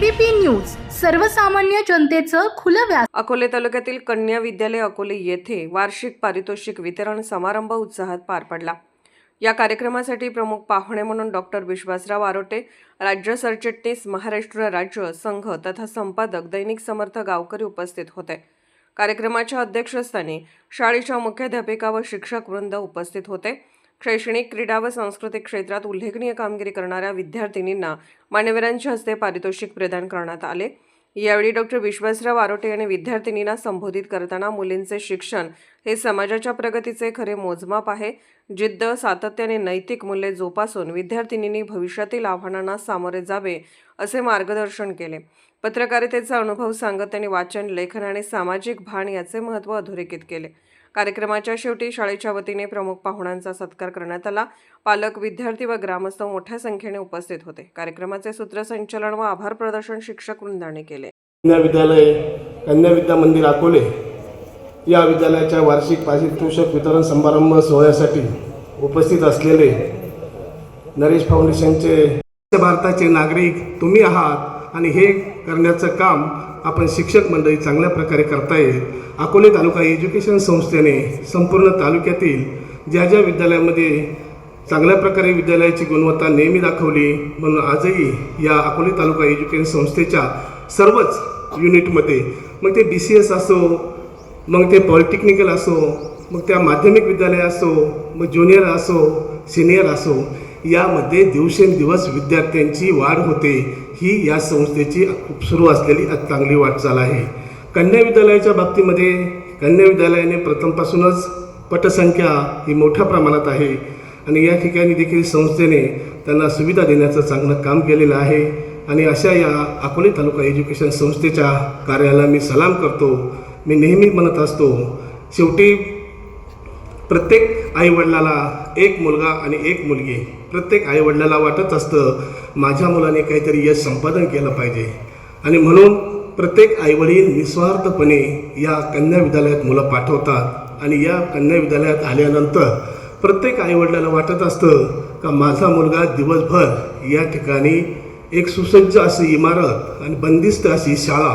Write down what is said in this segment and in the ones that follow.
ABP news सर्वसामान्य जनतेचं खुलं व्यास। अकोले तालुक्यातील कन्या विद्यालय अकोले येथे वार्षिक पारितोषिक वितरण समारंभ उत्साहात पार पडला। या कार्यक्रमासाठी प्रमुख पाहुणे म्हणून डॉक्टर विश्वासराव आरोटे, राज्य सरचिटणीस महाराष्ट्र राज्य संघ तथा संपादक दैनिक समर्थ गावकरी उपस्थित होते। कार्यक्रमाच्या अध्यक्षस्थानी शाळेच्या मुख्याध्यापिका व शिक्षक वृंद उपस्थित होते। शैक्षणिक, क्रीडा व सांस्कृतिक क्षेत्रात उल्लेखनीय कामगिरी करणाऱ्या विद्यार्थिनींना मान्यवरांच्या हस्ते पारितोषिक प्रदान करण्यात आले। यावेळी डॉक्टर विश्वासराव आरोटे यांनी विद्यार्थिनींना संबोधित करताना मुलींचे शिक्षण हे समाजाच्या प्रगतीचे खरे मोजमाप आहे। जिद्द, सातत्याने नैतिक मूल्ये जोपासून विद्यार्थिनींनी भविष्यातील आव्हानांना सामोरे जावे असे मार्गदर्शन केले। पत्रकारितेचा अनुभव सांगत त्यांनी वाचन, लेखन आणि सामाजिक भान याचे महत्त्व अधोरेखित केले। कार्यक्रमाच्या शेवटी शाळेच्या वतीने प्रमुख पाहुण्यांचा सत्कार करण्यात आला। पालक, विद्यार्थी व ग्रामस्थ मोठ्या संख्येने उपस्थित होते। कार्यक्रमाचे सूत्रसंचालन व आभार प्रदर्शन शिक्षक वृंदाने केले। कन्या विद्यालय, कन्या विद्या मंदिर अकोले या विद्यालयाच्या वार्षिक पारितोषिक वितरण समारंभ सोहळ्यासाठी उपस्थित असलेले नरेश फाउंडेशनचे भारताचे नागरिक तुम्ही आहात आणि हे करण्याचं काम आपण शिक्षक मंडळी चांगल्या प्रकारे करताय। अकोले तालुका एज्युकेशन संस्थेने संपूर्ण तालुक्यातील ज्या ज्या विद्यालयामध्ये चांगल्या प्रकारे विद्यालयाची गुणवत्ता नेहमी दाखवली, म्हणून आजही या अकोले तालुका एज्युकेशन संस्थेच्या सर्वच युनिटमध्ये, मग ते BCS असो, मग ते पॉलिटेक्निकल असो, मग त्या माध्यमिक विद्यालय असो, मग ज्युनियर असो, सिनियर असो, यामध्ये दिवसेंदिवस विद्यार्थ्यांची वाढ होते। ही या संस्थेची सुरू असलेली चांगली वाटचाल आहे। कन्या विद्यालयाच्या बाबतीमध्ये कन्या विद्यालयाने प्रथमपासूनच पटसंख्या ही मोठ्या प्रमाणात आहे आणि या ठिकाणी देखील संस्थेने त्यांना सुविधा देण्याचं चांगलं काम केलेलं आहे आणि अशा या अकोले तालुका एज्युकेशन संस्थेच्या कार्याला मी सलाम करतो। मी नेहमी म्हणत असतो, शेवटी प्रत्येक आईवडिलाला एक मुलगा आणि एक मुलगी, प्रत्येक आईवडिलाला वाटत असतं माझ्या मुलाने काहीतरी यश संपादन केलं पाहिजे आणि म्हणून प्रत्येक आईवडील निस्वार्थपणे या कन्या विद्यालयात मुलं पाठवतात आणि या कन्या विद्यालयात आल्यानंतर प्रत्येक आईवडिलाला वाटत असतं का माझा मुलगा दिवसभर या ठिकाणी एक सुसज्ज अशी इमारत आणि बंदिस्त अशी शाळा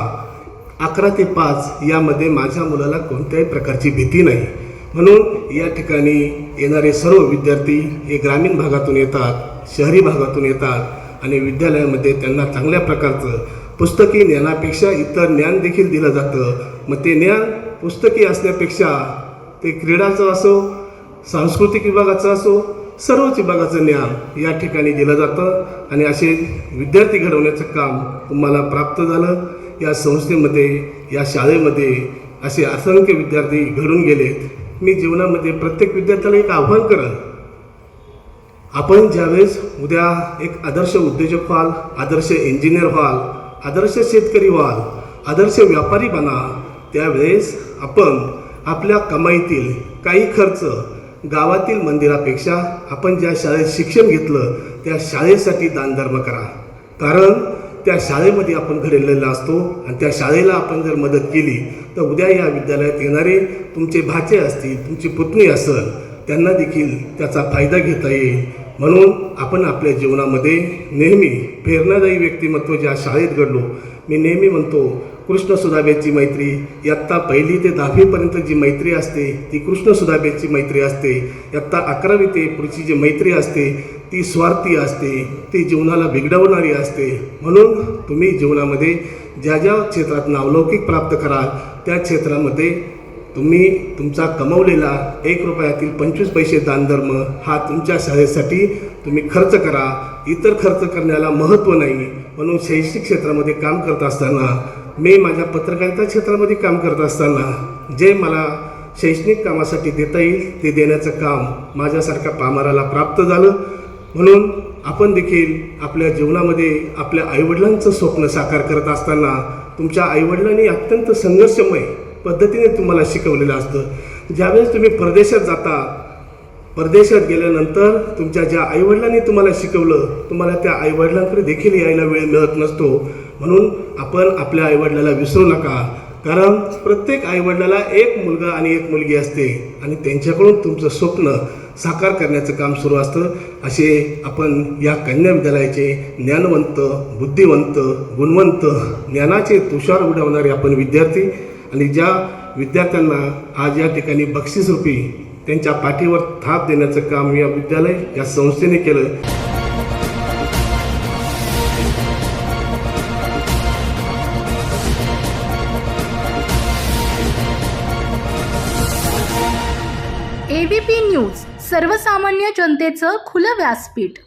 11 ते 5 यामध्ये माझ्या मुलाला कोणत्याही प्रकारची भीती नाही। म्हणून या ठिकाणी येणारे सर्व विद्यार्थी हे ग्रामीण भागातून येतात, शहरी भागातून येतात आणि विद्यालयामध्ये त्यांना चांगल्या प्रकारचं पुस्तकी ज्ञानापेक्षा इतर ज्ञान देखील दिलं जातं। मग ते ज्ञान पुस्तकी असण्यापेक्षा ते क्रीडाचं असो, सांस्कृतिक विभागाचं असो, सर्वच विभागाचं ज्ञान या ठिकाणी दिलं जातं आणि असे विद्यार्थी घडवण्याचं काम तुम्हाला प्राप्त झालं। या संस्थेमध्ये, या शाळेमध्ये असे असंख्य विद्यार्थी घडून गेलेत। मी जीवनामध्ये प्रत्येक विद्यार्थ्याला एक आव्हान करेन, आपण ज्यावेळेस उद्या एक आदर्श उद्योजक व्हाल, आदर्श इंजिनियर व्हाल, आदर्श शेतकरी व्हाल, आदर्श व्यापारी बना, त्यावेळेस आपण आपल्या कमाईतील काही खर्च गावातील मंदिरापेक्षा आपण ज्या शाळेत शिक्षण घेतलं त्या शाळेसाठी दानधर्म करा। कारण त्या शाळेमध्ये आपण घडलेला असतो आणि त्या शाळेला आपण जर मदत केली तर उद्या या विद्यालयात येणारे तुमचे भाचे असतील, तुमची पुतणी असेल, त्यांना देखील त्याचा फायदा घेता येईल। म्हणून आपण आपल्या जीवनामध्ये नेहमी प्रेरणादायी व्यक्तिमत्व ज्या शाळेत घडलो, मी नेहमी म्हणतो कृष्णसुधाबेची मैत्री, इयत्ता 1ली ते 10वीपर्यंत जी मैत्री असते ती कृष्णसुधाबेची मैत्री असते। इयत्ता 11वी ते पुढची जी मैत्री असते ती स्वार्थी असते, ती जीवनाला बिघडवणारी असते। म्हणून तुम्ही जीवनामध्ये ज्या ज्या क्षेत्रात नावलौकिक प्राप्त कराल त्या क्षेत्रामध्ये तुम्ही तुमचा कमवलेला 1 रुपयातील 25 पैसे दानधर्म हा तुमच्या शाळेसाठी तुम्ही खर्च करा। इतर खर्च करण्याला महत्त्व नाही। म्हणून शैक्षणिक क्षेत्रामध्ये काम करत असताना, मी माझ्या पत्रकारिता क्षेत्रामध्ये काम करत असताना जे मला शैक्षणिक कामासाठी देता येईल ते देण्याचं काम माझ्यासारख्या पामराला प्राप्त झालं। म्हणून आपण देखील आपल्या जीवनामध्ये आपल्या आईवडिलांचं स्वप्न साकार करत असताना तुमच्या आईवडिलांनी अत्यंत संघर्षमय पद्धतीने तुम्हाला शिकवलेलं असतं। ज्यावेळेस तुम्ही परदेशात जाता, परदेशात गेल्यानंतर तुमच्या ज्या आईवडिलांनी तुम्हाला शिकवलं, तुम्हाला त्या आईवडिलांकडे देखील यायला वेळ मिळत नसतो। म्हणून आपण आपल्या आईवडिलाला विसरू नका, कारण प्रत्येक आईवडिलाला एक मुलगा आणि एक मुलगी असते आणि त्यांच्याकडून तुमचं स्वप्न साकार करण्याचं काम सुरू असतं. असे आपण या कन्या विद्यालयाचे ज्ञानवंत, बुद्धिवंत, गुणवंत, ज्ञानाचे तुषार उडवणारे आपण विद्यार्थी आणि ज्या विद्यार्थ्यांना आज या ठिकाणी बक्षीसरूपी त्यांच्या पाठीवर थाप देण्याचं काम या विद्यालय या संस्थेने केलं. ABP न्यूज, सर्वसामान्य जनतेचं खुलं व्यासपीठ.